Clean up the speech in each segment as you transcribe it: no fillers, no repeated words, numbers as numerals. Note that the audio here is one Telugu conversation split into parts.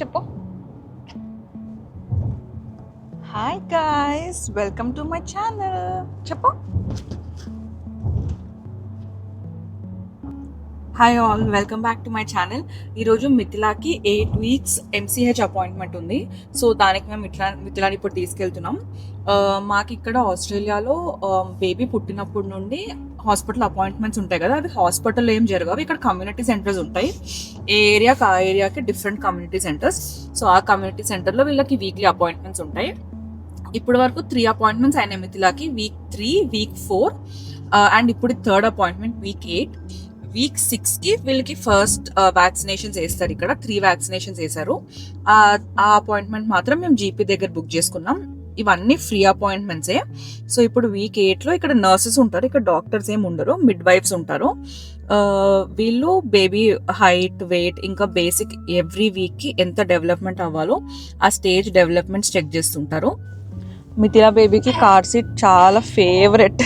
చెప్పు. Hi guys, welcome to my channel. చెప్పు. Hi all, welcome back to my channel. ఈరోజు మిథిలాకి 8 weeks MCH అపాయింట్మెంట్ ఉంది. సో దానికి మేము మిథిలాని ఇప్పుడు తీసుకెళ్తున్నాం. మాకు ఇక్కడ ఆస్ట్రేలియాలో బేబీ పుట్టినప్పటి నుండి హాస్పిటల్ అపాయింట్మెంట్స్ ఉంటాయి కదా, అవి హాస్పిటల్లో ఏం జరగవు. ఇక్కడ కమ్యూనిటీ సెంటర్స్ ఉంటాయి. ఏ ఏరియాకి ఆ ఏరియాకి డిఫరెంట్ కమ్యూనిటీ సెంటర్స్. సో ఆ కమ్యూనిటీ సెంటర్లో వీళ్ళకి వీక్లీ అపాయింట్మెంట్స్ ఉంటాయి. ఇప్పటి వరకు 3 అపాయింట్మెంట్స్ అయినాయి మిథిలాకి. week 3, week 4 అండ్ ఇప్పుడు 3rd అపాయింట్మెంట్ week 8. week 6కి వీళ్ళకి ఫస్ట్ వ్యాక్సినేషన్స్ వేస్తారు. ఇక్కడ 3 వ్యాక్సినేషన్స్ వేశారు. ఆ అపాయింట్మెంట్ మాత్రం మేము జీపీ దగ్గర బుక్ చేసుకున్నాం. ఇవన్నీ ఫ్రీ అపాయింట్మెంట్సే. సో ఇప్పుడు week 8లో ఇక్కడ నర్సెస్ ఉంటారు, ఇక్కడ డాక్టర్స్ ఏమి ఉండరు, మిడ్ వైఫ్స్ ఉంటారు. వీళ్ళు బేబీ హైట్, వెయిట్, ఇంకా బేసిక్ ఎవ్రీ వీక్కి ఎంత డెవలప్మెంట్ అవ్వాలో ఆ స్టేజ్ డెవలప్మెంట్స్ చెక్ చేస్తుంటారు. మిథిలా బేబీకి కార్ సీట్ చాలా ఫేవరెట్.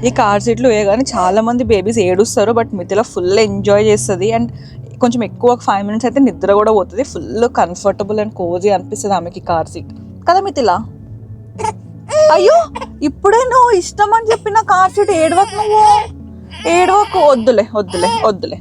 ఈ కార్ సీట్లు వేయగానే చాలా మంది బేబీస్ ఏడుస్తారు, బట్ మిథిలా ఫుల్ ఎంజాయ్ చేస్తుంది. అండ్ కొంచెం ఎక్కువ 5 minutes అయితే నిద్ర కూడా పోతుంది. ఫుల్ కంఫర్టబుల్ అండ్ కోజీ అనిపిస్తుంది ఆమెకి కార్ సీట్ కదా మిథిలా. అయ్యో, ఇప్పుడే నువ్వు ఇష్టం అని చెప్పిన కార్ సీట్ ఏడవకు, నువ్వు ఏడవకు. వద్దులే వద్దులే వద్దులే.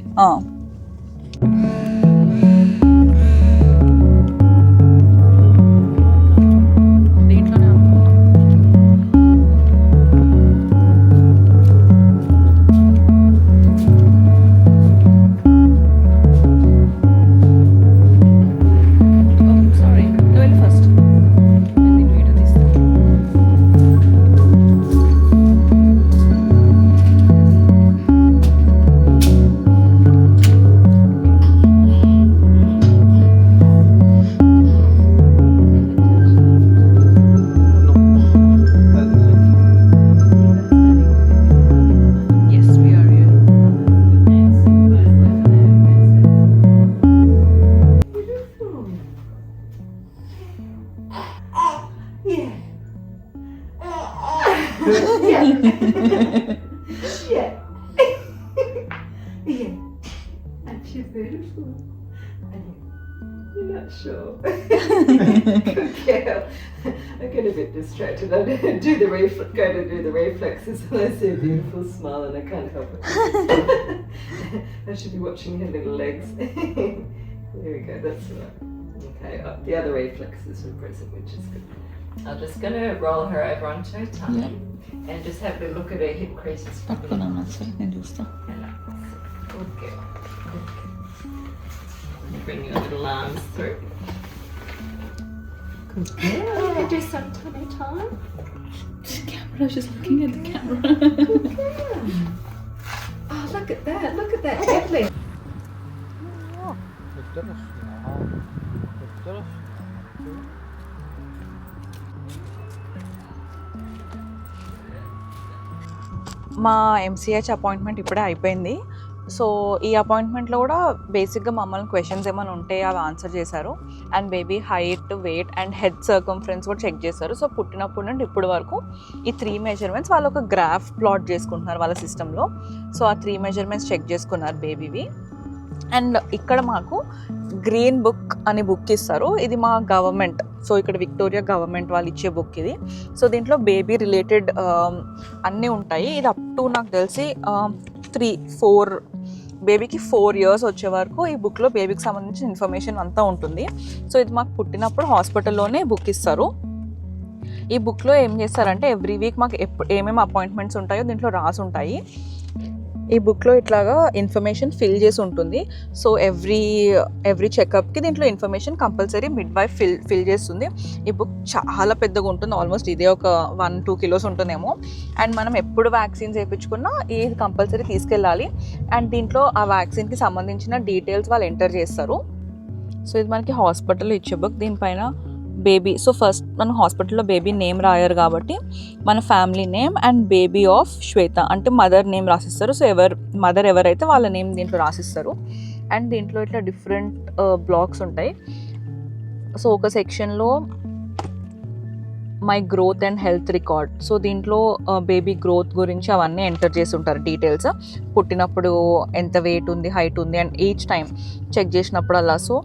She's beautiful. You're not sure. Good girl. I get a bit distracted. I going to do the reflexes when I see a beautiful smile and I can't help it. I should be watching her little legs. There we go, that's right. Okay, the other reflexes were present, which is good. I'm just going to roll her over onto her tummy and just have a look at her hip creases. Good girl. Bring your little arms through. Good girl. You can do some tummy time. The camera, she's looking at the camera. Good girl. Oh, look at that. Look at that. Deadly. మా MCH అపాయింట్మెంట్ ఇప్పుడే అయిపోయింది. సో ఈ అపాయింట్మెంట్లో కూడా బేసిక్గా మమ్మల్ని క్వశ్చన్స్ ఏమైనా ఉంటే అవి ఆన్సర్ చేశారు. And baby height, weight and head circumference కూడా చెక్ చేశారు. సో పుట్టినప్పటి నుండి ఇప్పుడు వరకు ఈ 3 measurements వాళ్ళు ఒక గ్రాఫ్ ప్లాట్ చేసుకుంటున్నారు వాళ్ళ సిస్టంలో. సో ఆ 3 measurements చెక్ చేసుకున్నారు బేబీవి. అండ్ ఇక్కడ మాకు గ్రీన్ బుక్ అని బుక్ ఇస్తారు. ఇది మా గవర్నమెంట్, సో ఇక్కడ విక్టోరియా గవర్నమెంట్ వాళ్ళు ఇచ్చే బుక్ ఇది. సో దీంట్లో బేబీ రిలేటెడ్ అన్నీ ఉంటాయి. ఇది అప్ టు నాకు తెలిసి 3-4 బేబీకి 4 years వచ్చే వరకు ఈ బుక్లో బేబీకి సంబంధించిన ఇన్ఫర్మేషన్ అంతా ఉంటుంది. సో ఇది మాకు పుట్టినప్పుడు హాస్పిటల్లోనే బుక్ ఇస్తారు. ఈ బుక్లో ఏం చేస్తారంటే ఎవ్రీ వీక్ మాకు ఏమేమి అపాయింట్మెంట్స్ ఉంటాయో దీంట్లో రాసి ఉంటాయి. ఈ బుక్లో ఇట్లాగా ఇన్ఫర్మేషన్ ఫిల్ చేసి ఉంటుంది. సో ఎవ్రీ చెకప్కి దీంట్లో information compulsory mid wife fill చేస్తుంది. ఈ బుక్ చాలా పెద్దగా ఉంటుంది, ఆల్మోస్ట్ ఇదే ఒక 1-2 kilos ఉంటుందేమో. అండ్ మనం ఎప్పుడు వ్యాక్సిన్స్ వేయించుకున్నా ఇది కంపల్సరీ తీసుకెళ్ళాలి. అండ్ దీంట్లో ఆ వ్యాక్సిన్కి సంబంధించిన డీటెయిల్స్ వాళ్ళు ఎంటర్ చేస్తారు. సో ఇది మనకి హాస్పిటల్లో ఇచ్చే బుక్. దీనిపైన బేబీ, సో ఫస్ట్ మనం హాస్పిటల్లో బేబీ నేమ్ రాయారు కాబట్టి మన family name and baby of Shweta అంటే మదర్ నేమ్ రాసిస్తారు. సో మదర్ ఎవరైతే వాళ్ళ నేమ్ దీంట్లో రాసిస్తారు. అండ్ దీంట్లో ఇట్లా డిఫరెంట్ బ్లాక్స్ ఉంటాయి. సో ఒక సెక్షన్లో my growth and health record. So దీంట్లో బేబీ గ్రోత్ గురించి అవన్నీ ఎంటర్ చేసి ఉంటారు డీటెయిల్స్. పుట్టినప్పుడు ఎంత వెయిట్ ఉంది, హైట్ ఉంది అండ్ ఈచ్ టైం చెక్ చేసినప్పుడు అలా. సో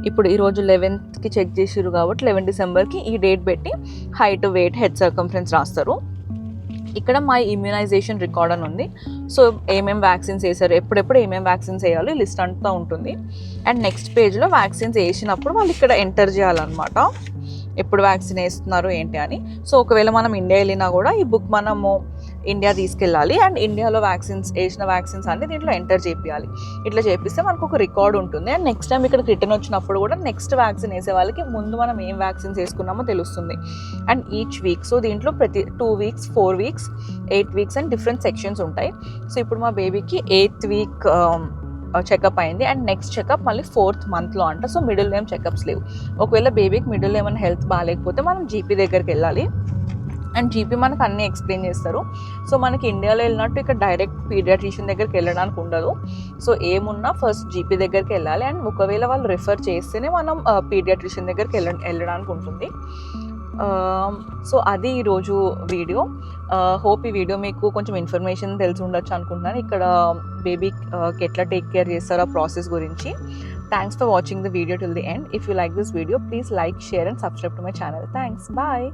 ఇప్పుడు ఈరోజు 11th చెక్ చేసిర్రు కాబట్టి 11 డిసెంబర్కి ఈ డేట్ పెట్టి హైట్, వెయిట్, హెడ్ సర్కంఫరెన్స్ రాస్తారు. ఇక్కడ మై ఇమ్యునైజేషన్ రికార్డ్ అని ఉంది. సో ఏమేమి వ్యాక్సిన్స్ వేసారు, ఎప్పుడెప్పుడు ఏమేమి వ్యాక్సిన్స్ వేయాలి లిస్ట్ అంతా ఉంటుంది. అండ్ నెక్స్ట్ పేజ్లో వ్యాక్సిన్స్ వేసినప్పుడు వాళ్ళు ఇక్కడ ఎంటర్ చేయాలన్నమాట, ఎప్పుడు వ్యాక్సిన్ వేస్తున్నారు ఏంటి అని. సో ఒకవేళ మనం ఇండియా వెళ్ళినా కూడా ఈ బుక్ మనము ఇండియా తీసుకెళ్ళాలి అండ్ ఇండియాలో వేసిన వ్యాక్సిన్స్ అన్ని దీంట్లో ఎంటర్ చేయాలి. ఇట్లా చేపిస్తే మనకు ఒక రికార్డ్ ఉంటుంది. అండ్ నెక్స్ట్ టైం ఇక్కడికి రిటర్న్ వచ్చినప్పుడు కూడా నెక్స్ట్ వ్యాక్సిన్ వేసే వాళ్ళకి ముందు మనం ఏం వ్యాక్సిన్స్ వేసుకున్నామో తెలుస్తుంది. అండ్ ఈచ్ వీక్, సో దీంట్లో ప్రతి 2 weeks, 4 weeks, 8 weeks and different sections ఉంటాయి. సో ఇప్పుడు మా బేబీకి 8th week చెకప్ అయింది అండ్ నెక్స్ట్ చెకప్ మళ్ళీ 4th monthలో అంట. సో మిడిల్ ఏం చెకప్స్ లేవు. ఒకవేళ బేబీకి మిడిల్ ఏమైనా హెల్త్ బాగాలేకపోతే మనం జీపీ దగ్గరికి వెళ్ళాలి అండ్ జీపీ మనకు అన్నీ ఎక్స్ప్లెయిన్ చేస్తారు. సో మనకి ఇండియాలో వెళ్ళినట్టు ఇక్కడ డైరెక్ట్ పీడియాట్రిషియన్ దగ్గరికి వెళ్ళడానికి ఉండదు. సో ఏమున్నా ఫస్ట్ జీపీ దగ్గరికి వెళ్ళాలి అండ్ ఒకవేళ వాళ్ళు రిఫర్ చేస్తేనే మనం పీడియాట్రిషియన్ దగ్గరికి వెళ్ళడానికి ఉంటుంది. సో అది ఈరోజు వీడియో. హోప్ ఈ వీడియో మీకు కొంచెం ఇన్ఫర్మేషన్ తెలిసి ఉండొచ్చు అనుకుంటున్నాను, ఇక్కడ బేబీకి ఎట్లా టేక్ కేర్ చేస్తారో ఆ ప్రాసెస్ గురించి. Thanks for watching the video till the end. If you like this video please like, share and subscribe to my channel. Thanks, bye.